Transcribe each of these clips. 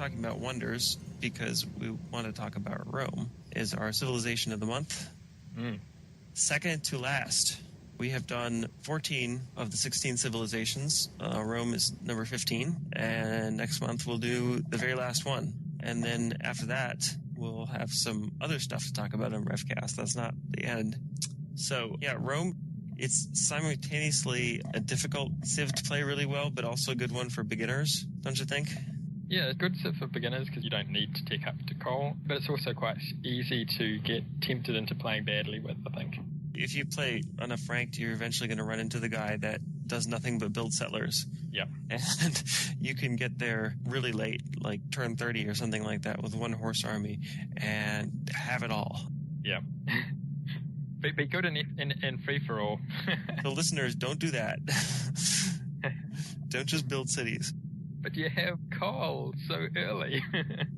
talking about wonders because we want to talk about Rome, is our civilization of the month. Second to last. We have done 14 of the 16 civilizations. Rome is number 15, and next month we'll do the very last one. And then after that, we'll have some other stuff to talk about on RevCast. That's not the end. So, yeah, Rome, it's simultaneously a difficult civ to play really well, but also a good one for beginners, don't you think? Yeah, it's good civ for beginners because you don't need to tech up to Cole, but it's also quite easy to get tempted into playing badly with, I think. If you play enough ranked, you're eventually going to run into the guy that does nothing but build settlers. Yeah. And you can get there really late, like turn 30 or something like that with one horse army and have it all. Yeah. Be good in free-for-all. So listeners, don't do that. Don't just build cities. But you have coal so early.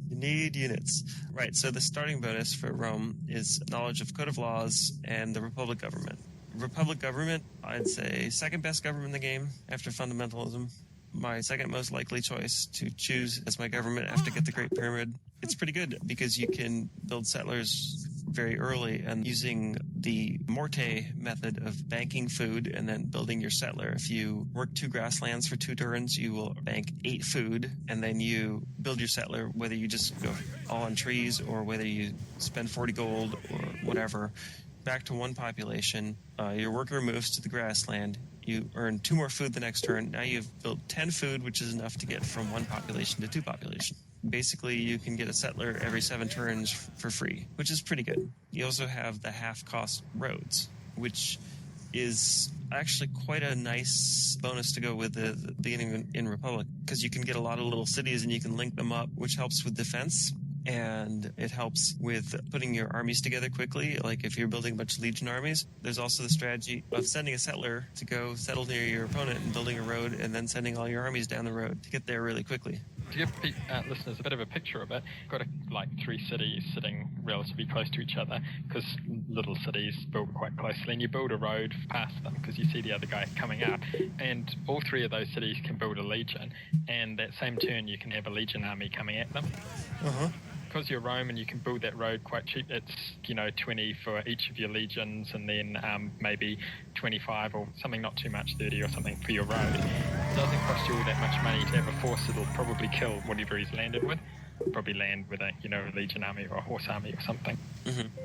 You need units. Right, so the starting bonus for Rome is knowledge of code of laws and the Republic government. Republic government, I'd say second best government in the game after fundamentalism. My second most likely choice to choose as my government after get the Great Pyramid. It's pretty good because you can build settlers very early and using the Morte method of banking food and then building your settler. If you work 2 grasslands for 2 turns, you will bank 8 food and then you build your settler, whether you just go all on trees or whether you spend 40 gold or whatever, back to 1 population. Your worker moves to the grassland. You earn 2 more food the next turn. Now you've built 10 food, which is enough to get from 1 population to 2 population. Basically, you can get a settler every 7 turns for free, which is pretty good. You also have the half-cost roads, which is actually quite a nice bonus to go with the beginning in Republic, because you can get a lot of little cities and you can link them up, which helps with defense. And it helps with putting your armies together quickly. Like if you're building a bunch of legion armies, there's also the strategy of sending a settler to go settle near your opponent and building a road and then sending all your armies down the road to get there really quickly. To give listeners a bit of a picture of it, got 3 cities sitting relatively close to each other because little cities build quite closely, and you build a road past them because you see the other guy coming up, and all 3 of those cities can build a legion, and that same turn you can have a legion army coming at them. Because you're Rome and you can build that road quite cheap, it's 20 for each of your legions, and then maybe 25 or something, not too much, 30 or something for your road. It doesn't cost you all that much money to have a force that'll probably kill whatever he's landed with. Probably land with a legion army or a horse army or something.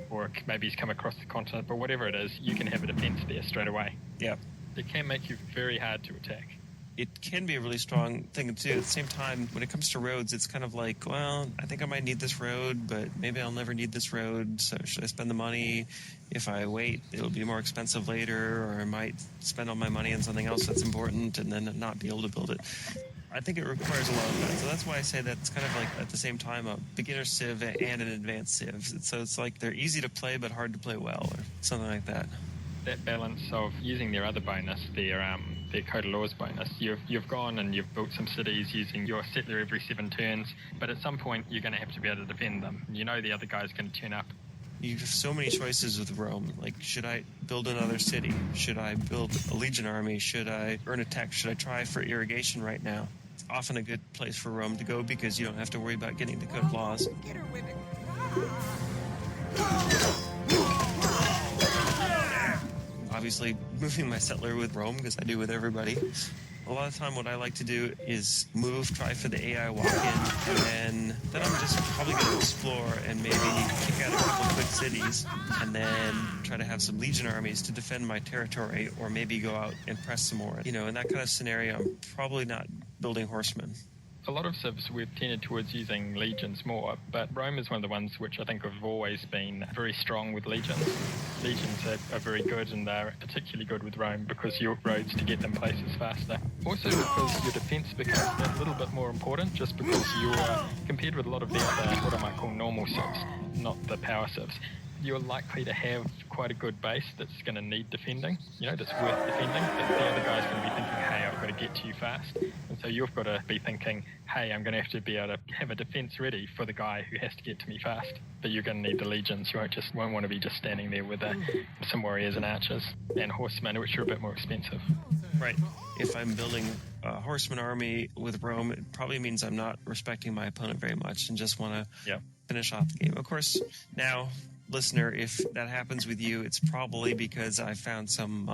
Or maybe he's come across the continent, but whatever it is, you can have a defense there straight away. Yeah. It can make you very hard to attack. It can be a really strong thing to do. At the same time, when it comes to roads, it's kind of like, well, I think I might need this road, but maybe I'll never need this road, so should I spend the money? If I wait, it'll be more expensive later, or I might spend all my money on something else that's important and then not be able to build it. I think it requires a lot of that. So that's why I say that it's kind of like, at the same time, a beginner civ and an advanced civ. So it's like they're easy to play but hard to play well, or something like that. That balance of using their other bonus, their Code of Laws bonus, you've gone and you've built some cities using your settler every 7 turns, but at some point you're going to have to be able to defend them. You know the other guy's going to turn up. You have so many choices with Rome. Like, should I build another city? Should I build a legion army? Should I earn a tech? Should I try for irrigation right now? It's often a good place for Rome to go because you don't have to worry about getting the Code of Laws. Get her with it. Obviously, moving my settler with Rome, because I do with everybody. A lot of time what I like to do is try for the AI walk-in, and then I'm just probably going to explore and maybe kick out a couple quick cities, and then try to have some legion armies to defend my territory, or maybe go out and press some more. In that kind of scenario, I'm probably not building horsemen. A lot of civs we've tended towards using legions more, but Rome is one of the ones which I think have always been very strong with legions. Legions are very good, and they're particularly good with Rome because your roads to get them places faster. Also because your defense becomes a little bit more important, just because you're compared with a lot of the other, what I might call normal civs, not the power civs. you're likely to have quite a good base that's going to need defending, that's worth defending. But the other guy's going to be thinking, hey, I've got to get to you fast. And so you've got to be thinking, hey, I'm going to have to be able to have a defense ready for the guy who has to get to me fast. But you're going to need the legions. You won't want to be just standing there with some warriors and archers and horsemen, which are a bit more expensive. Right. If I'm building a horseman army with Rome, it probably means I'm not respecting my opponent very much and just want to finish off the game. Of course, now, listener, if that happens with you, it's probably because I found some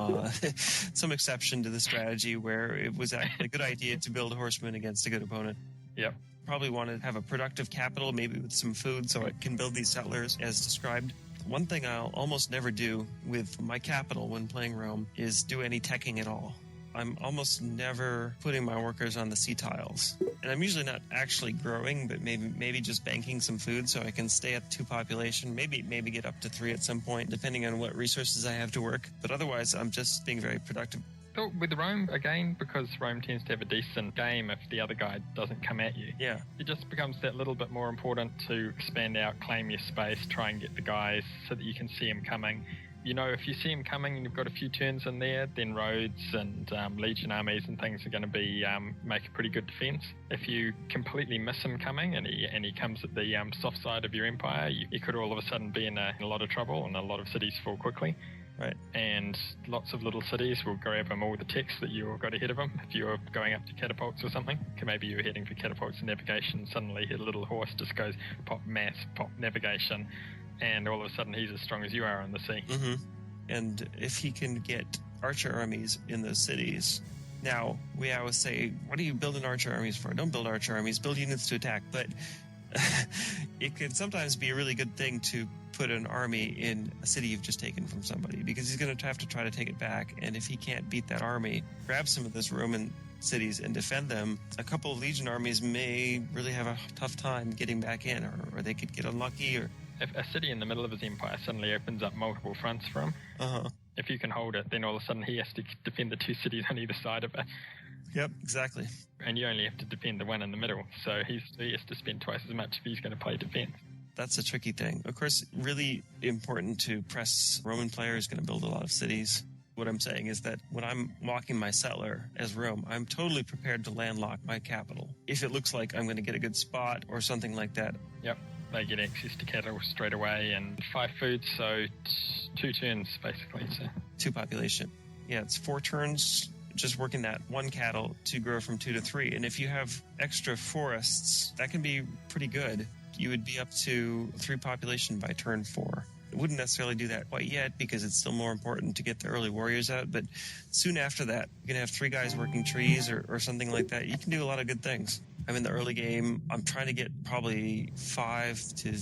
exception to the strategy where it was actually a good idea to build a horseman against a good opponent. Yep. Probably want to have a productive capital, maybe with some food, so I can build these settlers as described. One thing I'll almost never do with my capital when playing Rome is do any teching at all. I'm almost never putting my workers on the sea tiles. And I'm usually not actually growing, but maybe just banking some food so I can stay at 2 population, maybe get up to 3 at some point, depending on what resources I have to work. But otherwise, I'm just being very productive. So with Rome, again, because Rome tends to have a decent game if the other guy doesn't come at you, it just becomes that little bit more important to expand out, claim your space, try and get the guys so that you can see them coming. If you see him coming and you've got a few turns in there, then roads and legion armies and things are going to be make a pretty good defense. If you completely miss him coming and he comes at the soft side of your empire, you could all of a sudden be in a lot of trouble and a lot of cities fall quickly. Right. And lots of little cities will grab him all the techs that you've got ahead of him. If you're going up to catapults or something, maybe you're heading for catapults and navigation, and suddenly a little horse just goes pop mass, pop navigation, and all of a sudden he's as strong as you are on the sea. Mm-hmm. And if he can get archer armies in those cities, now we always say, what are you building archer armies for? Don't build archer armies, build units to attack. But it can sometimes be a really good thing to put an army in a city you've just taken from somebody, because he's going to have to try to take it back. And if he can't beat that army, grab some of those Roman cities and defend them, a couple of legion armies may really have a tough time getting back in, or they could get unlucky. Or if a city in the middle of his empire suddenly opens up multiple fronts for him, if you can hold it, then all of a sudden he has to defend the 2 cities on either side of it. Yep, exactly. And you only have to defend the one in the middle, so he has to spend twice as much if he's going to play defense. That's a tricky thing. Of course, really important to press Roman player is going to build a lot of cities. What I'm saying is that when I'm walking my settler as Rome, I'm totally prepared to landlock my capital if it looks like I'm going to get a good spot or something like that. Yep, they get access to cattle straight away and 5 food, so 2 turns basically. So 2 population. Yeah, it's 4 turns just working that 1 cattle to grow from 2 to 3. And if you have extra forests, that can be pretty good. You would be up to 3 population by turn 4. It wouldn't necessarily do that quite yet because it's still more important to get the early warriors out. But soon after that, you can have 3 guys working trees or something like that. You can do a lot of good things. I'm in the early game. I'm trying to get probably 5 to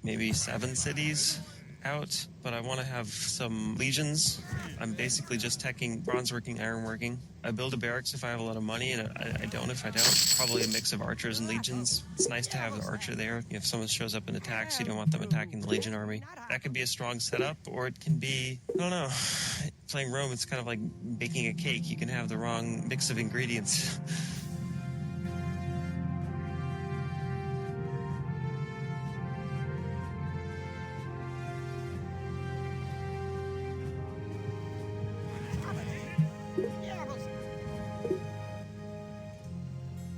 maybe 7 cities out, but I want to have some legions. I'm basically just teching bronze working, iron working. I build a barracks if I have a lot of money, and I don't if I don't. Probably a mix of archers and legions. It's nice to have an archer there. If someone shows up and attacks, you don't want them attacking the legion army. That could be a strong setup, or it can be, I don't know. Playing Rome, it's kind of like baking a cake. You can have the wrong mix of ingredients.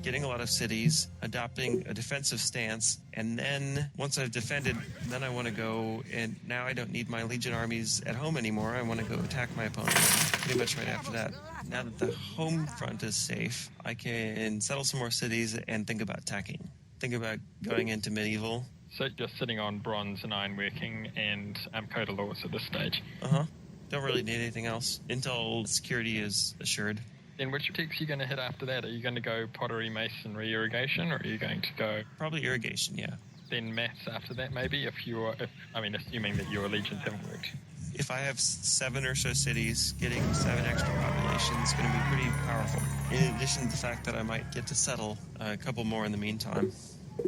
Getting a lot of cities, adopting a defensive stance, and then once I've defended, then I want to go, and now I don't need my legion armies at home anymore. I want to go attack my opponent pretty much right after that. Now that the home front is safe, I can settle some more cities and think about attacking. Think about going into medieval. So you're sitting on bronze and ironworking and code of laws at this stage. Don't really need anything else until security is assured. Then which techs are you going to hit after that? Are you going to go pottery, masonry, irrigation, or are you going to go... Probably irrigation, yeah. Then maths after that, maybe, assuming that your legions haven't worked. If I have 7 or so cities, getting 7 extra populations is going to be pretty powerful. In addition to the fact that I might get to settle a couple more in the meantime.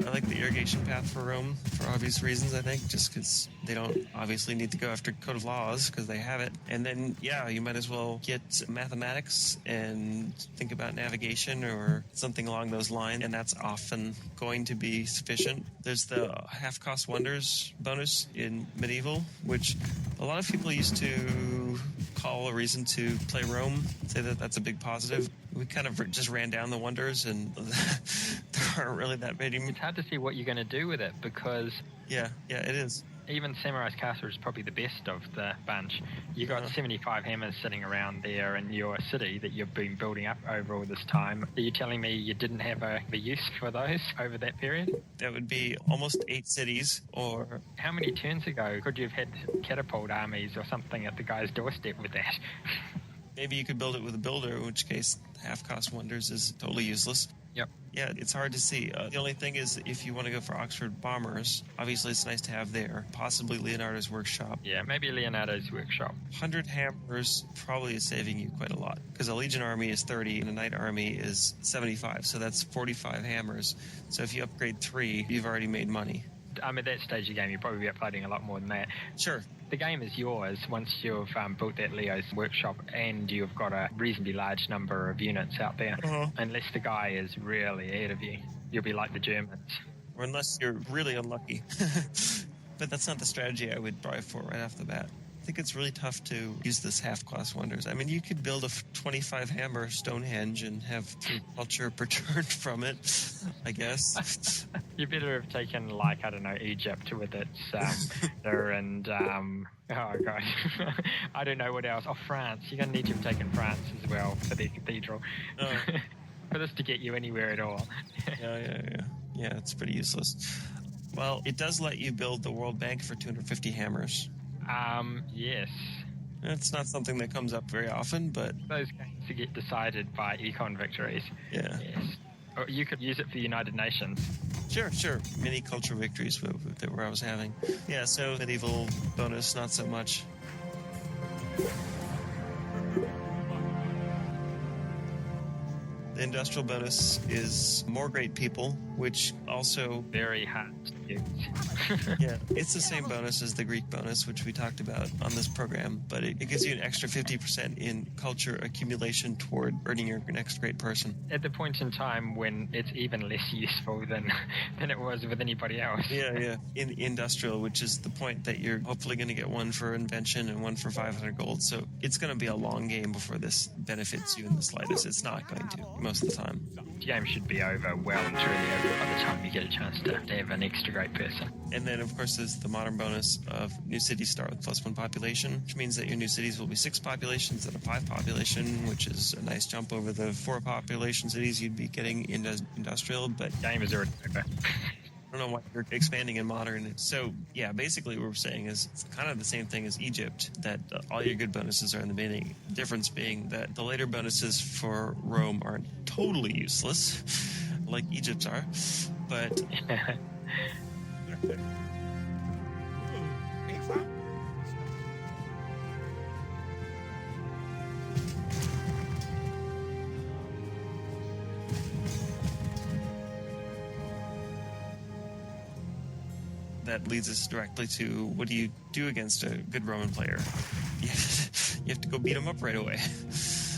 I like the irrigation path for Rome for obvious reasons, I think, just because they don't obviously need to go after Code of Laws because they have it. And then, yeah, you might as well get mathematics and think about navigation or something along those lines, and that's often going to be sufficient. There's the half-cost wonders bonus in Medieval, which a lot of people used to call a reason to play Rome, say that that's a big positive. We kind of just ran down the wonders, and there aren't really that many. It's hard to see what you're going to do with it because Yeah, it is. even Samurai's Castle is probably the best of the bunch. You got 75 hammers sitting around there in your city that you've been building up over all this time. Are you telling me you didn't have a use for those over that period? That would be almost 8 cities, or... How many turns ago could you have had catapult armies or something at the guy's doorstep with that? Maybe you could build it with a builder, in which case half-cost wonders is totally useless. Yep. Yeah, it's hard to see. The only thing is, if you want to go for Oxford bombers, obviously it's nice to have there. Possibly Leonardo's workshop. Yeah, maybe Leonardo's workshop. 100 hammers probably is saving you quite a lot, because a Legion army is 30 and a Knight army is 75, so that's 45 hammers. So if you upgrade 3, you've already made money. At that stage of the game, you'll probably be uploading a lot more than that. Sure. The game is yours once you've built that Leo's workshop and you've got a reasonably large number of units out there. Unless the guy is really ahead of you. You'll be like the Germans. Or unless you're really unlucky. But that's not the strategy I would drive for right off the bat. I think it's really tough to use this half-class wonders. I mean, you could build a 25 hammer Stonehenge and have culture returned from it, I guess. You better have taken, like, I don't know, Egypt with its and oh god, I don't know what else. Oh, France. You're going to need to have taken France as well for the cathedral. For this to get you anywhere at all. Yeah, it's pretty useless. Well, it does let you build the World Bank for 250 hammers. Yes. It's not something that comes up very often, but... Those games to get decided by econ victories. Yeah. Yes. Or you could use it for the United Nations. Sure. Mini culture victories where I was having. Yeah, so medieval bonus, not so much. The industrial bonus is more great people, which also... Very hard to use. Yeah, it's the same bonus as the Greek bonus, which we talked about on this program, but it gives you an extra 50% in culture accumulation toward earning your next great person. At the point in time when it's even less useful than it was with anybody else. Yeah. In industrial, which is the point that you're hopefully going to get one for invention and one for 500 gold, so it's going to be a long game before this benefits you in the slightest. It's not going to, most of the time. The game should be over well and truly over by the time you get a chance to have an extra great person. And then, of course, there's the modern bonus of new cities start with +1 population, which means that your new cities will be 6 populations instead of 5 population, which is a nice jump over the 4 population cities you'd be getting into industrial. But the game is already over. I don't know why you're expanding in modern. So, yeah, basically what we're saying is it's kind of the same thing as Egypt, that all your good bonuses are in the beginning. The difference being that the later bonuses for Rome aren't totally useless, like Egypt's are, but... That leads us directly to, what do you do against a good Roman player? You have to go beat them up right away.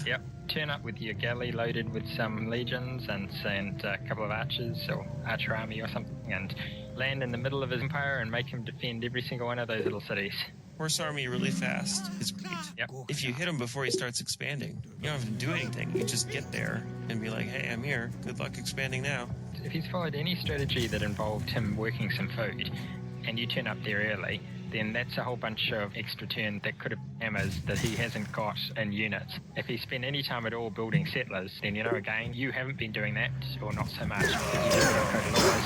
Yep. Turn up with your galley loaded with some legions and a couple of archers or archer army or something, and land in the middle of his empire and make him defend every single one of those little cities. Horse army really fast is great. Yep. If you hit him before he starts expanding, you don't have to do anything. You just get there and be like, hey, I'm here. Good luck expanding now. If he's followed any strategy that involved him working some food, and you turn up there early, then that's a whole bunch of extra turn that could have hammers that he hasn't got in units. If he spent any time at all building settlers, then again, you haven't been doing that, or not so much, because you don't know code laws.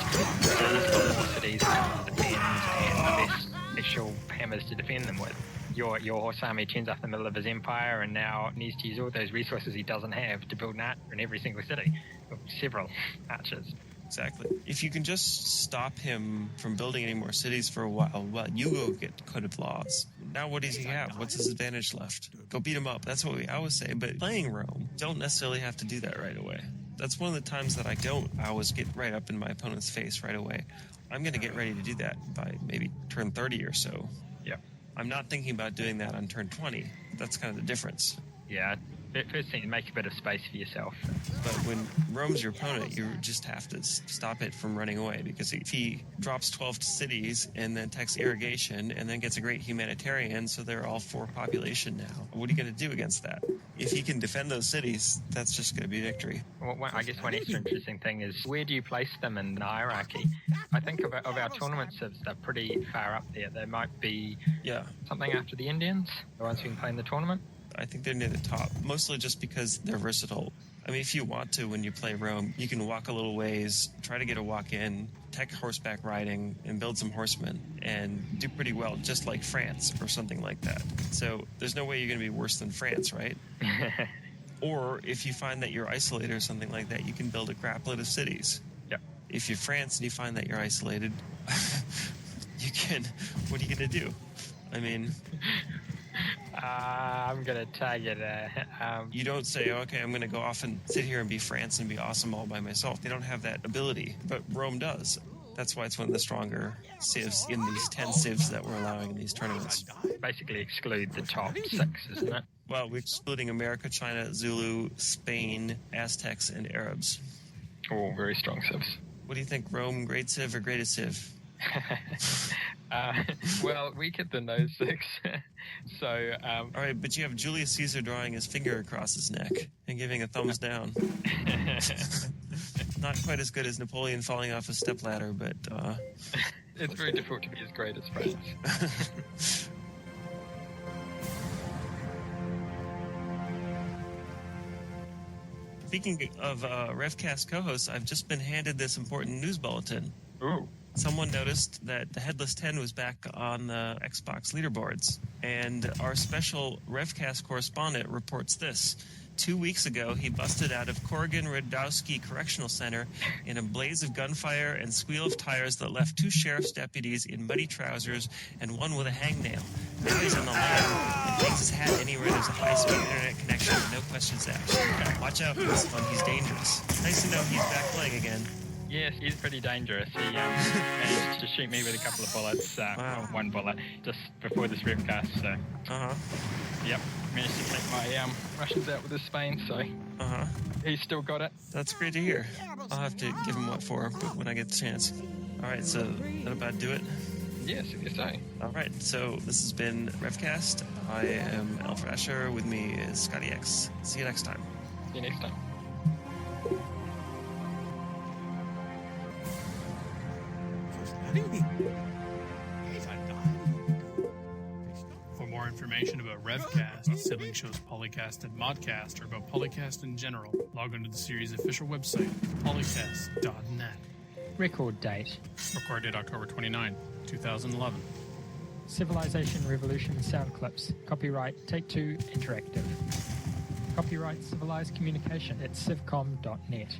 So he's got more cities to defend and less actual hammers to defend them with. Your horse army turns up in the middle of his empire and now needs to use all those resources he doesn't have to build an archer in every single city. Several archers. Exactly. If you can just stop him from building any more cities for a while, you go get Code of Laws. Now what does he have? What's his advantage left? Go beat him up. That's what we always say. But playing Rome, don't necessarily have to do that right away. That's one of the times that I always get right up in my opponent's face right away. I'm going to get ready to do that by maybe turn 30 or so. Yeah. I'm not thinking about doing that on turn 20. That's kind of the difference. Yeah. First thing, make a bit of space for yourself. But when Rome's your opponent, you just have to stop it from running away, because if he drops 12 cities and then takes irrigation and then gets a great humanitarian, so they're all 4 population now, what are you going to do against that? If he can defend those cities, that's just going to be victory. Well, I guess one extra interesting thing is, where do you place them in the hierarchy? I think of our tournament civs, they're pretty far up there. There might be something after the Indians, the ones who can play in the tournament. I think they're near the top, mostly just because they're versatile. I mean, if you want to, when you play Rome, you can walk a little ways, try to get a walk in, tech horseback riding, and build some horsemen, and do pretty well, just like France or something like that. So there's no way you're going to be worse than France, right? Or if you find that you're isolated or something like that, you can build a crapload of cities. Yep. If you're France and you find that you're isolated, you can. What are you going to do? I mean... I'm going to tag it. You don't say, okay, I'm going to go off and sit here and be France and be awesome all by myself. They don't have that ability, but Rome does. That's why it's one of the stronger civs in these 10 civs that we're allowing in these tournaments. Basically exclude the top 6, isn't it? Well, we're excluding America, China, Zulu, Spain, Aztecs, and Arabs. All very strong civs. What do you think, Rome, great civ or greatest civ? Well, weaker than those 6. So, all right, but you have Julius Caesar drawing his finger across his neck and giving a thumbs down. Not quite as good as Napoleon falling off a stepladder, but... It's very difficult to be as great as France. Speaking of RevCast co-hosts, I've just been handed this important news bulletin. Ooh. Someone noticed that the Headless 10 was back on the Xbox leaderboards, and our special RevCast correspondent reports this. 2 weeks ago, he busted out of Corrigan-Radowski Correctional Center in a blaze of gunfire and squeal of tires that left 2 sheriff's deputies in muddy trousers and one with a hangnail. Now he's on the lam and hangs his hat anywhere there's a high-speed internet connection with no questions asked. Watch out for this one, he's dangerous. Nice to know he's back playing again. Yes, he's pretty dangerous. He managed to shoot me with a couple of bullets, wow. 1 bullet, just before this RevCast, so... Yep, managed to take my Russians out with his Spain, so... He's still got it. That's great to hear. I'll have to give him what for when I get the chance. Alright, so that about do it? Yes, I guess so. Alright, so this has been RevCast. I am Alfred Asher. With me is Scotty X. See you next time. See you next time. For more information about RevCast, sibling shows Polycast and Modcast, or about Polycast in general, log on to the series' official website, polycast.net. Record date. Recorded October 29, 2011. Civilization Revolution sound clips. Copyright Take Two Interactive. Copyright Civilized Communication at civcom.net.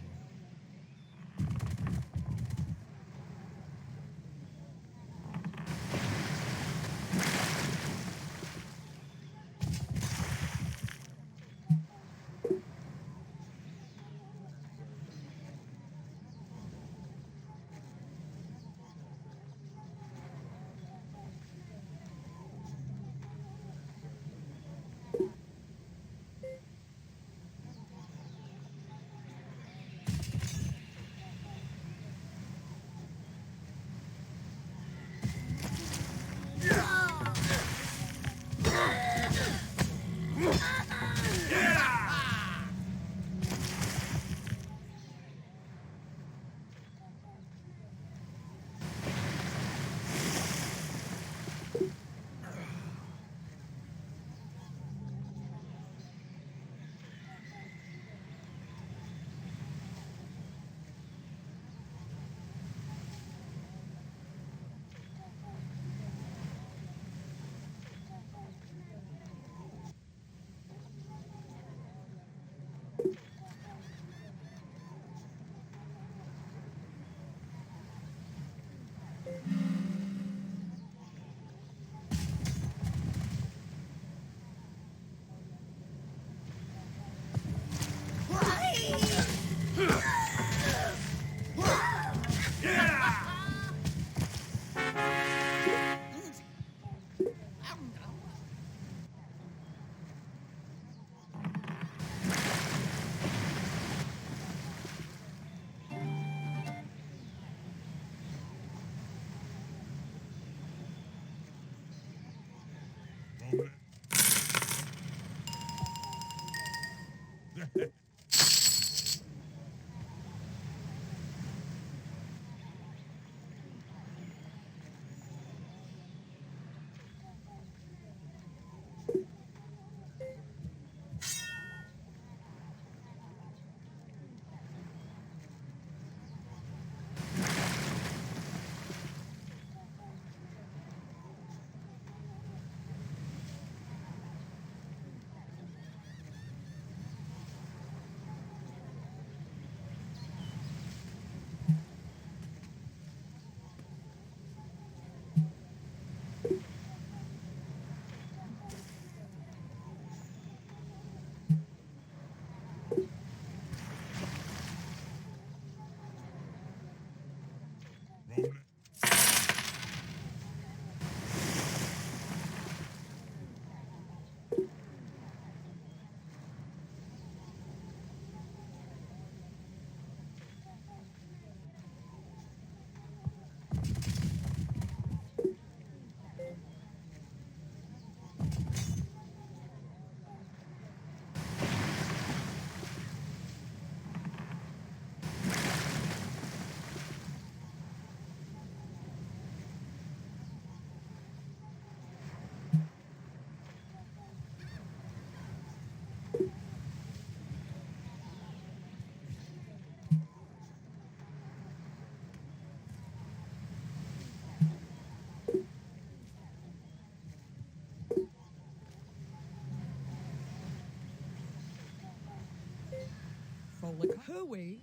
Folic hooey.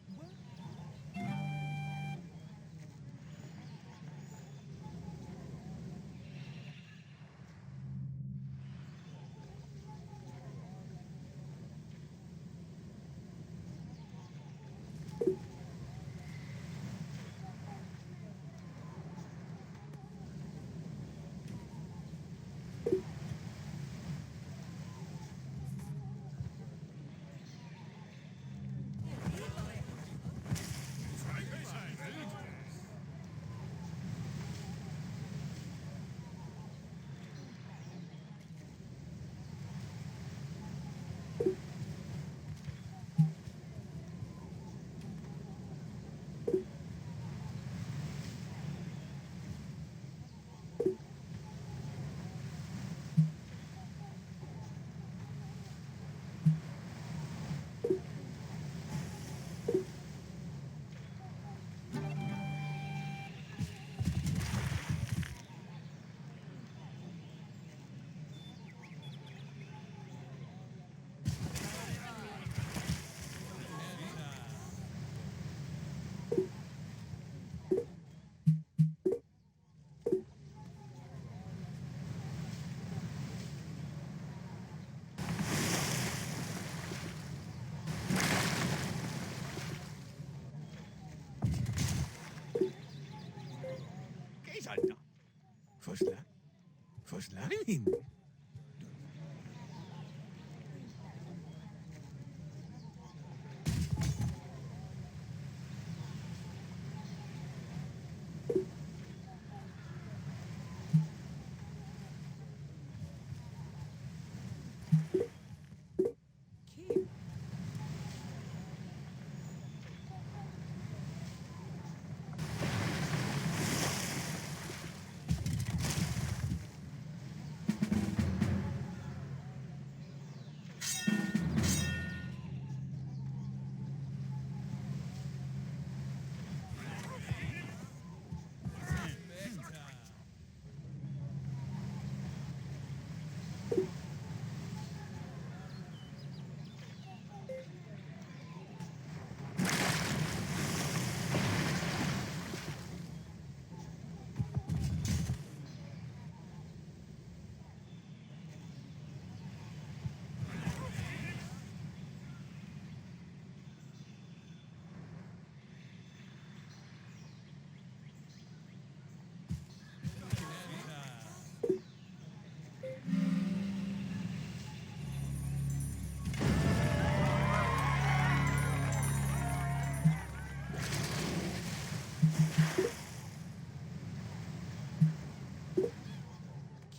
Verslagen?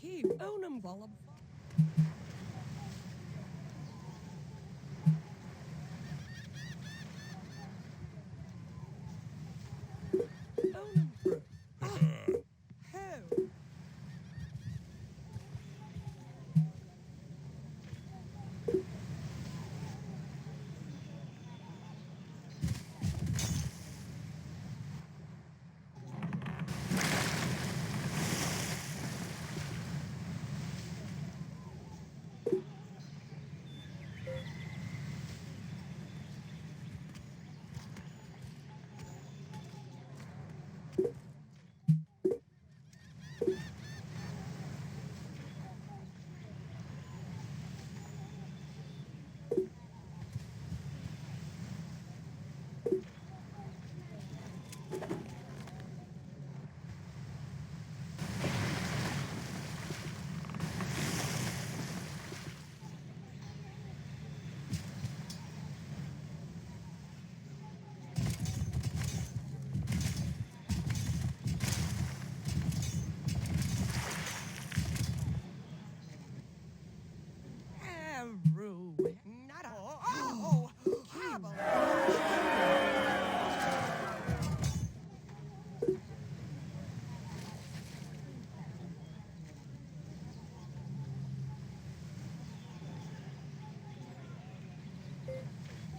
Keep unum volum.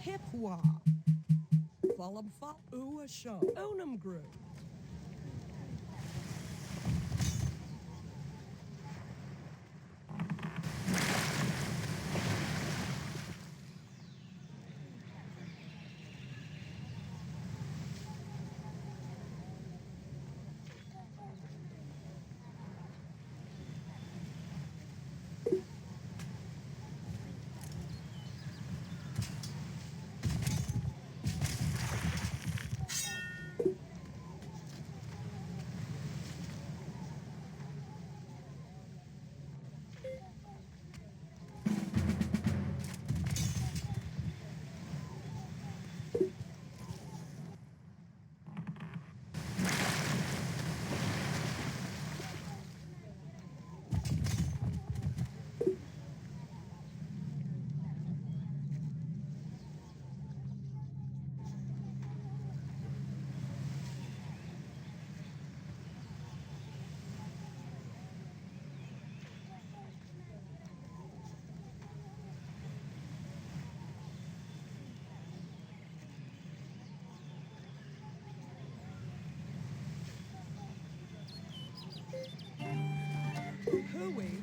Hepwa. Falabfa Uasha. Onam Gru. Hooey.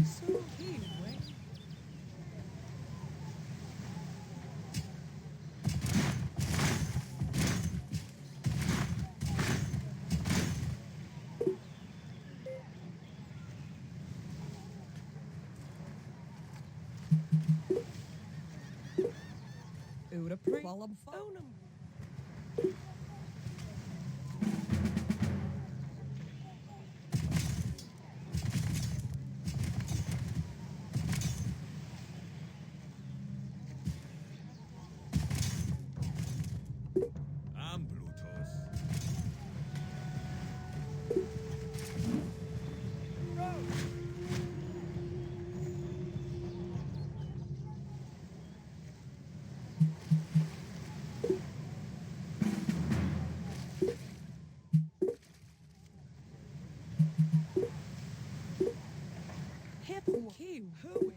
So he went. Uda pre. Phonum. I'm Bluetooth. Hip Q Hooey.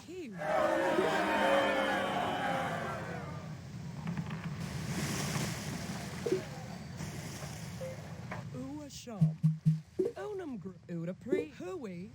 Q. Uasham. Onam group. Udapri. Hui.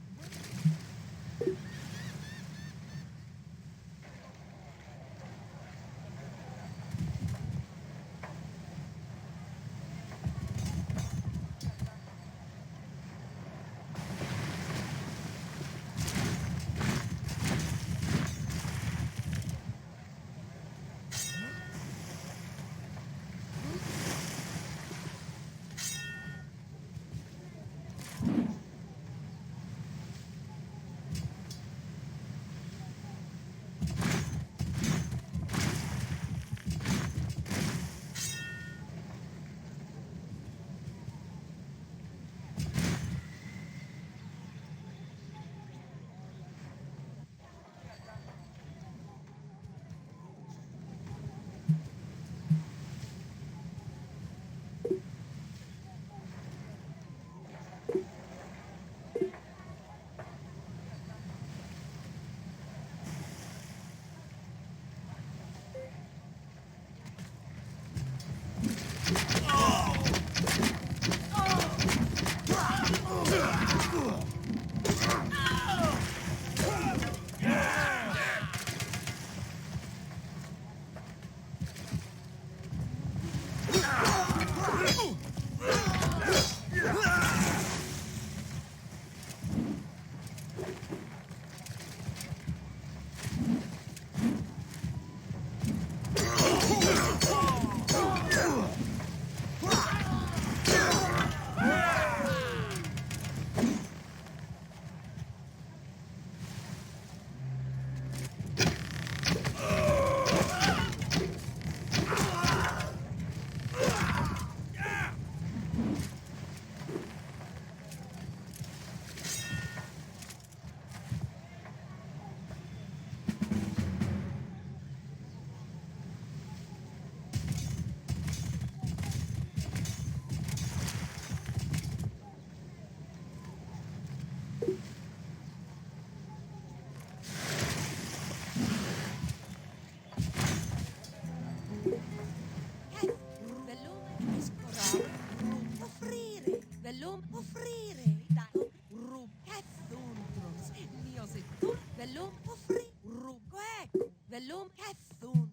Velum Cathun,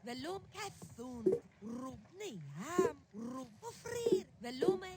Velum Cathun, Rubni Ham, Rubufrir, Velume.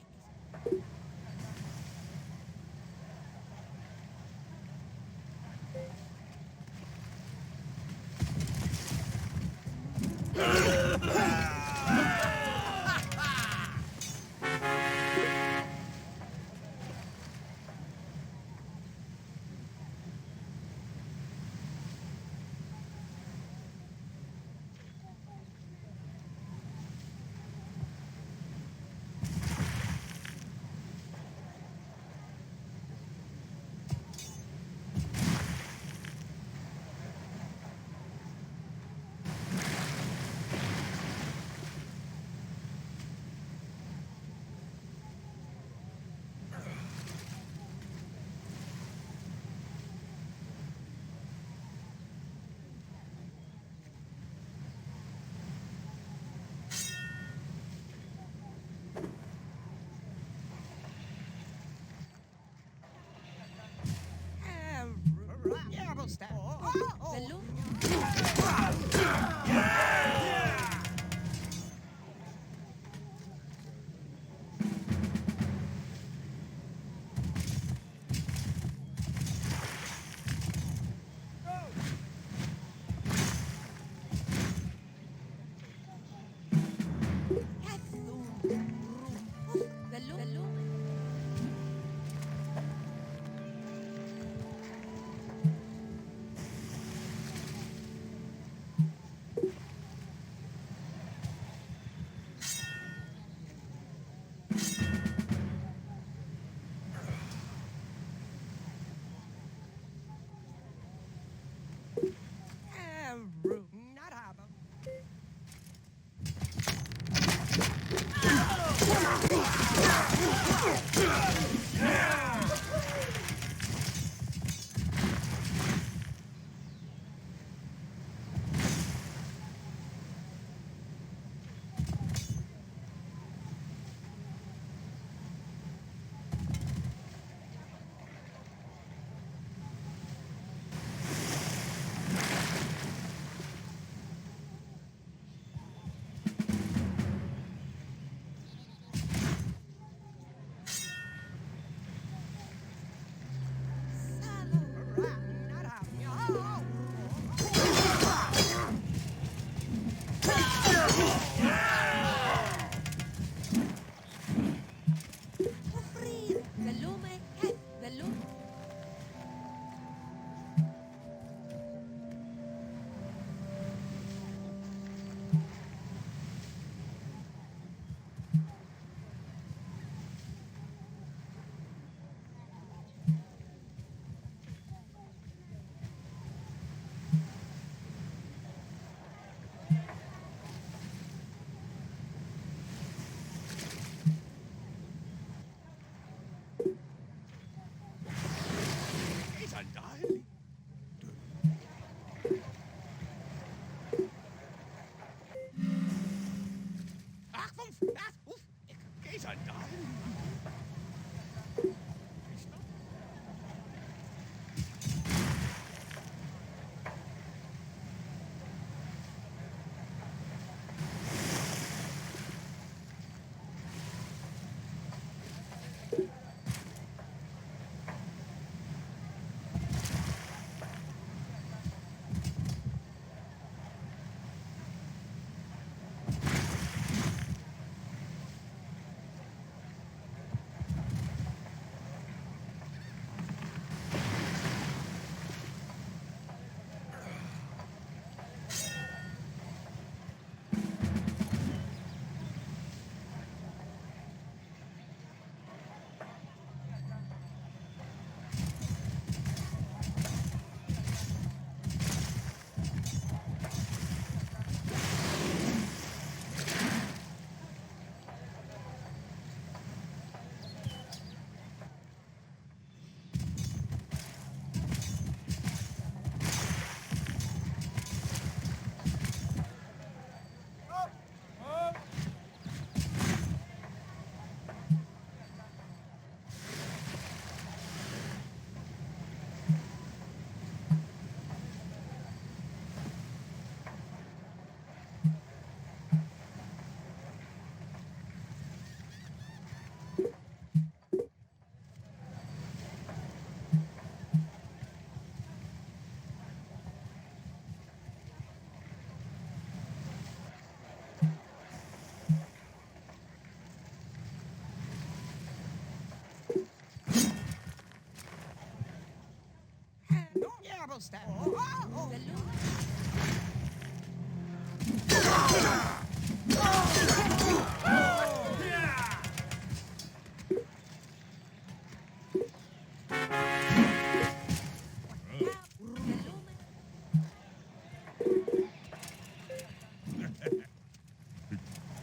stab. The loom.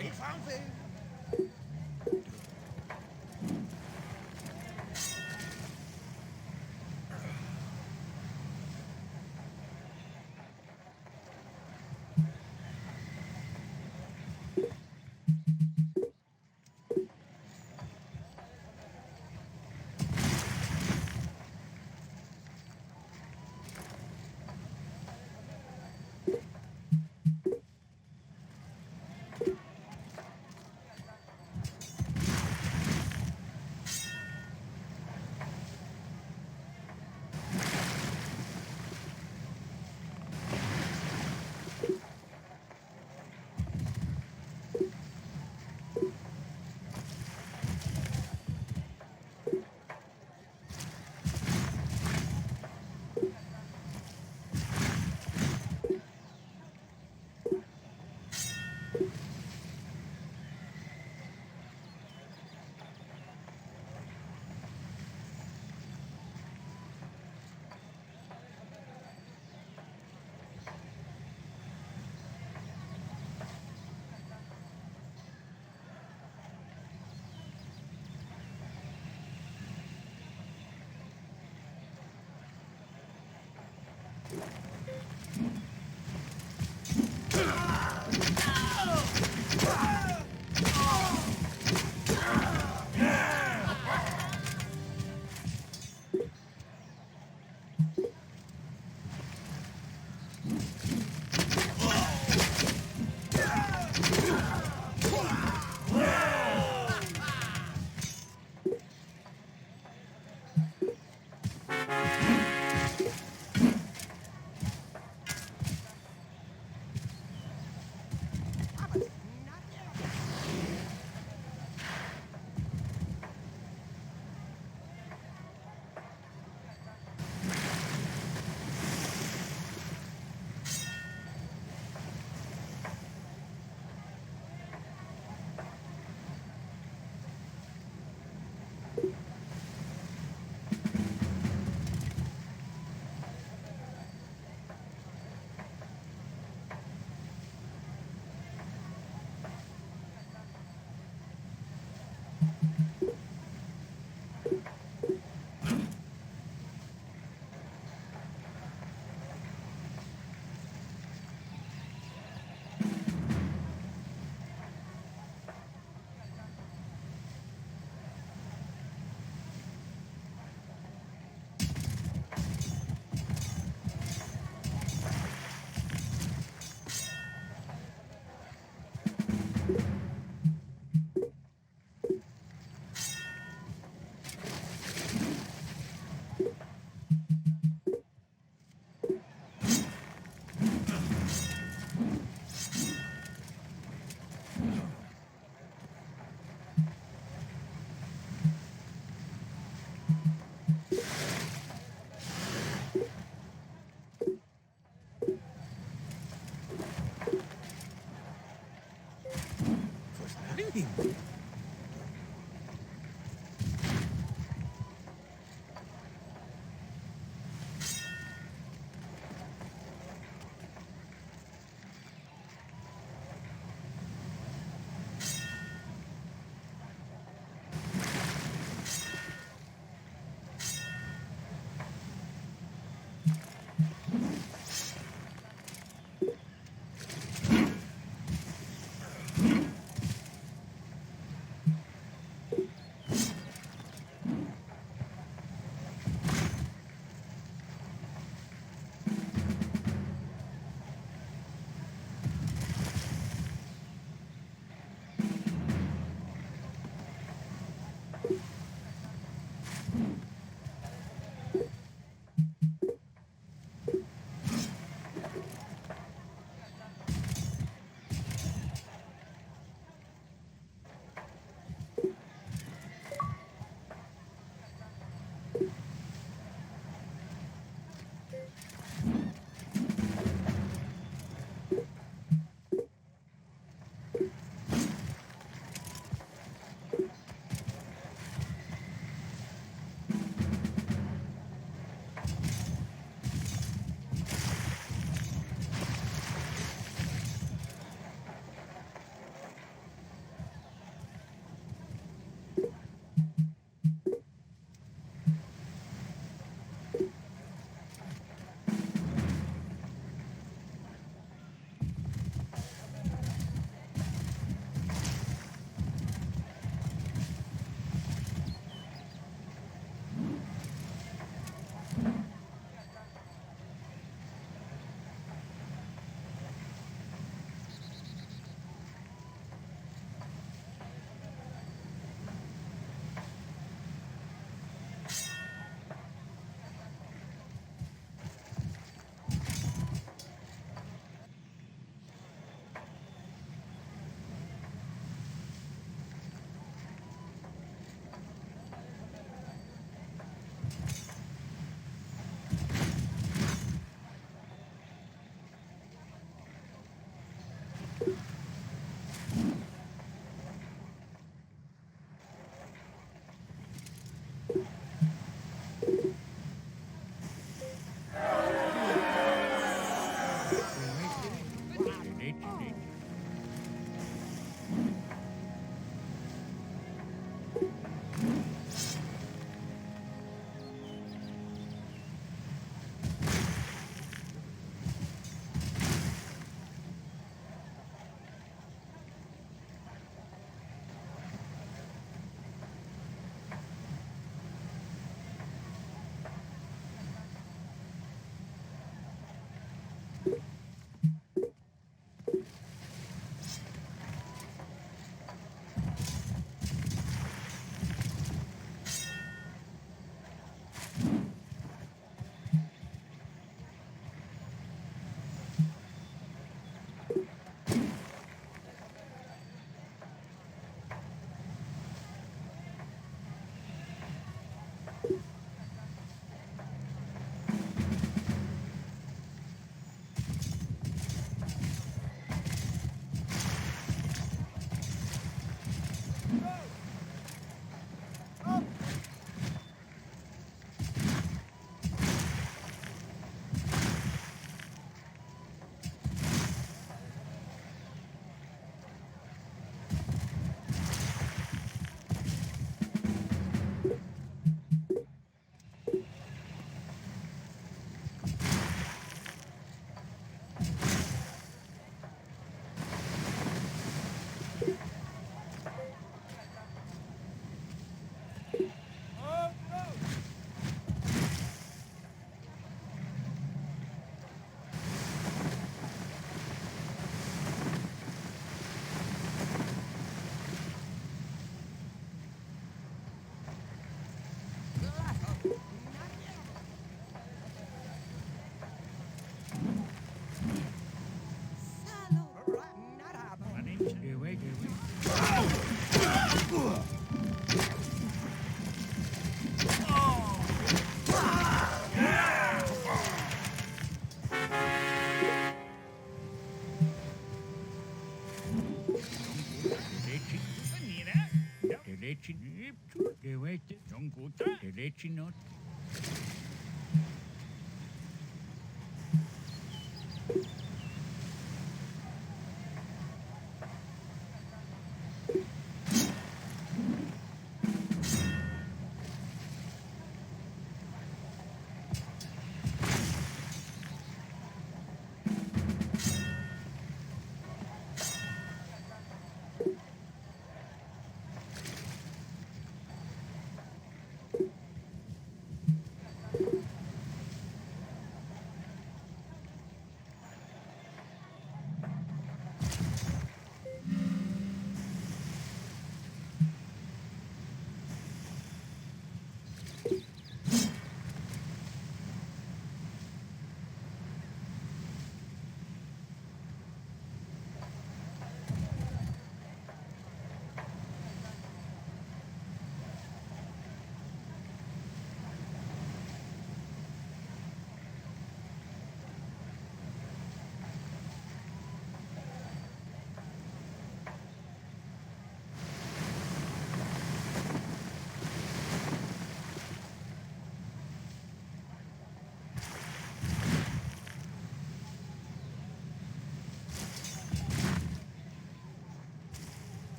Ik found it.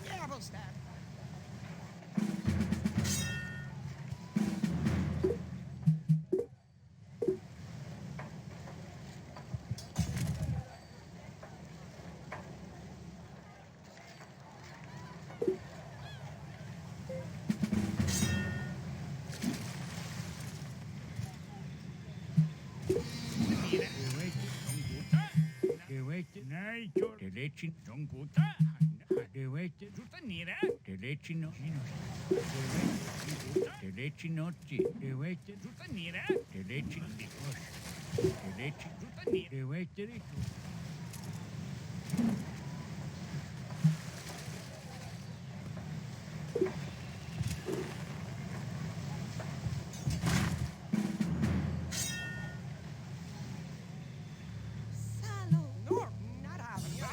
Jävelstab. Salo. Nor, not having you.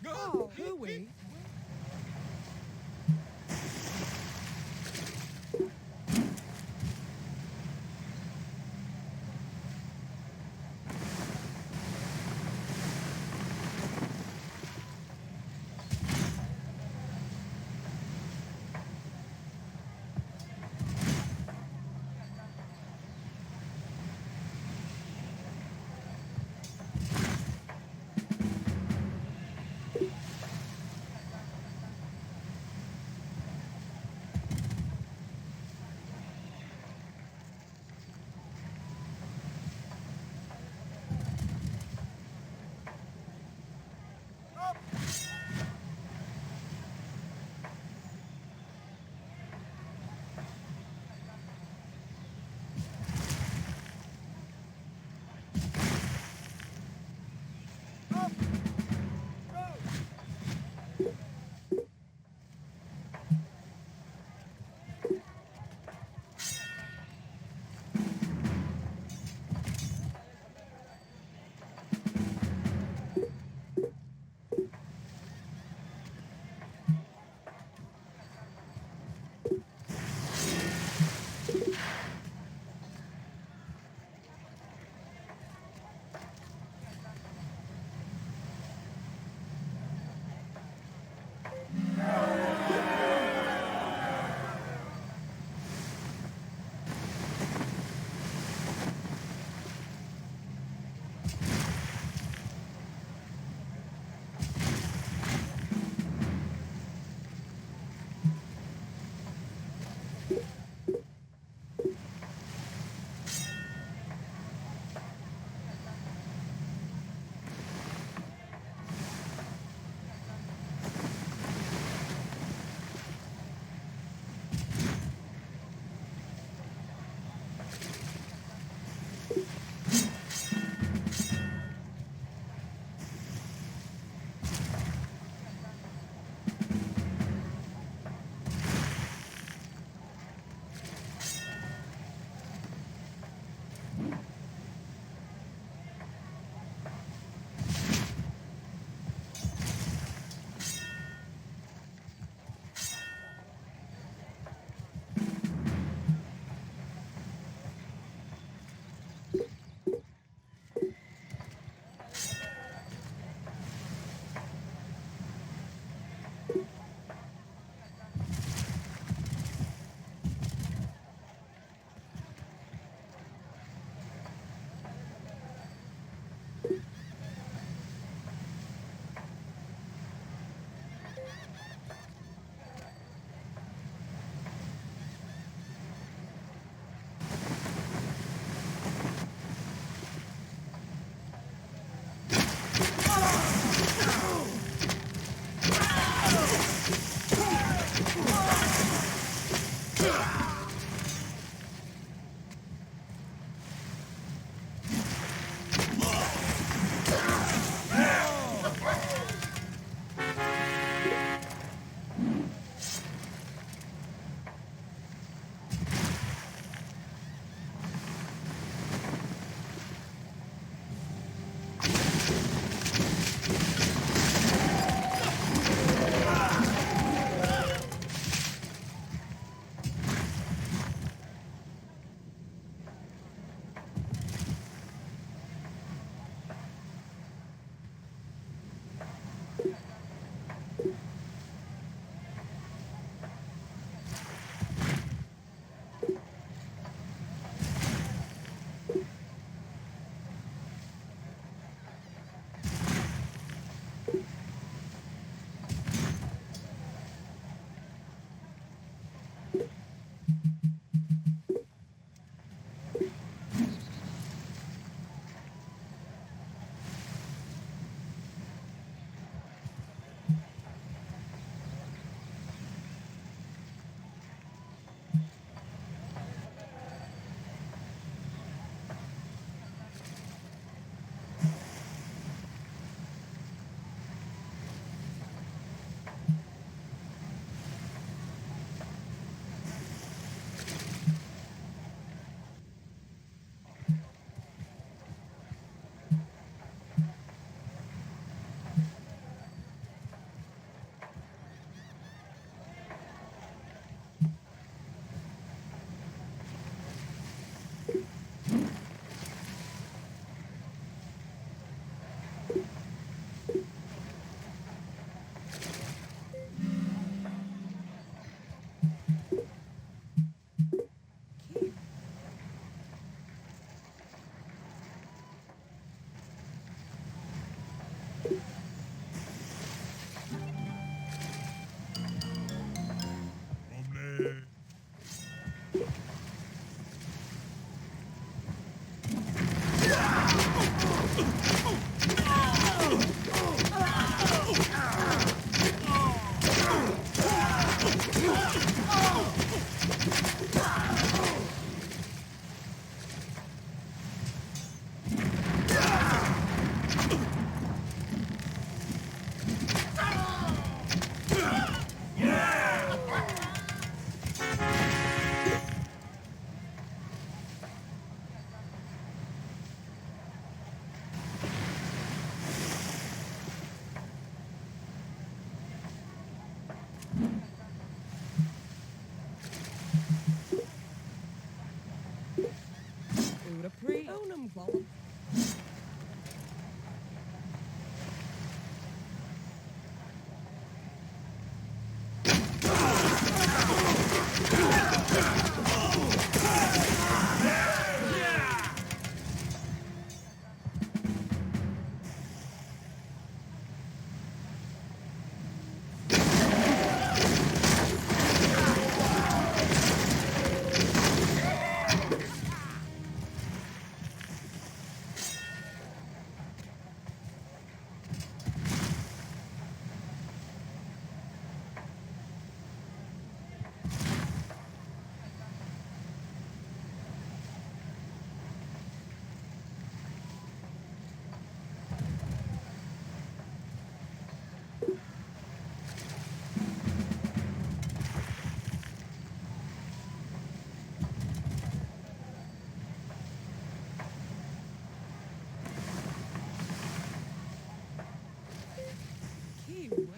Oh, hooey.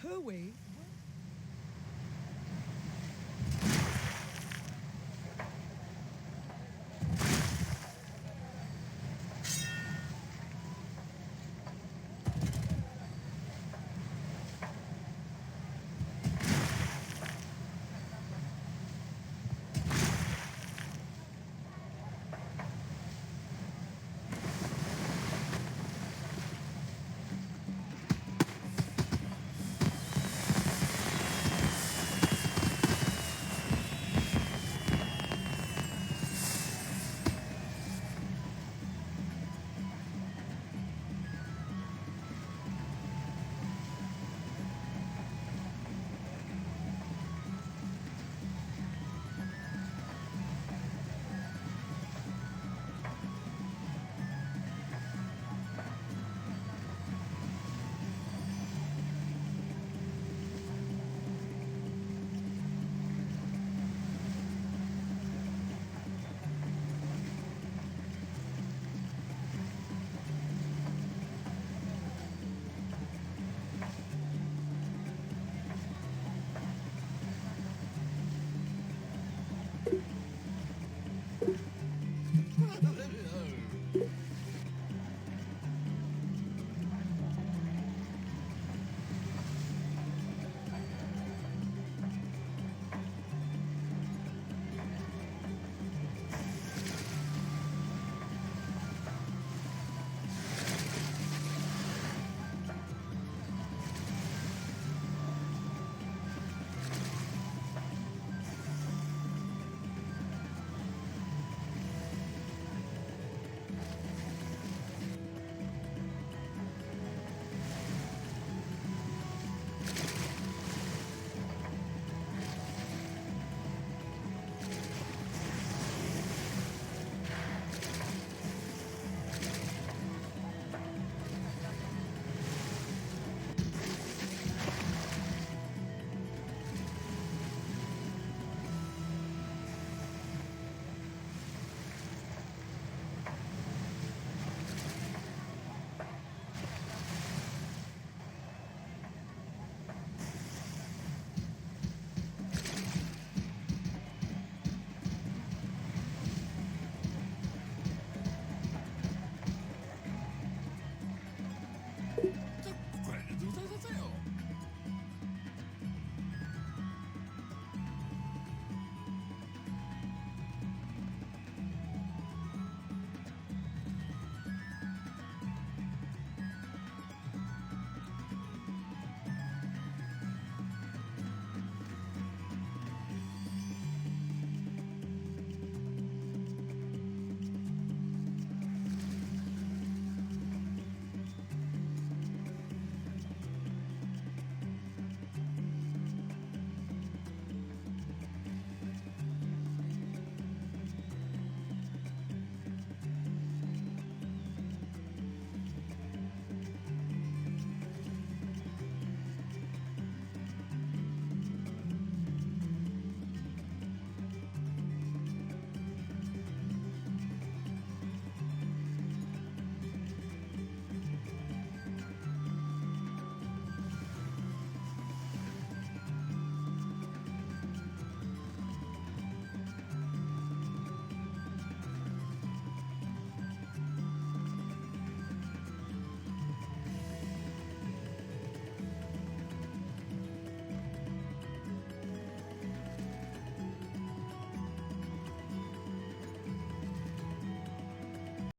Hooey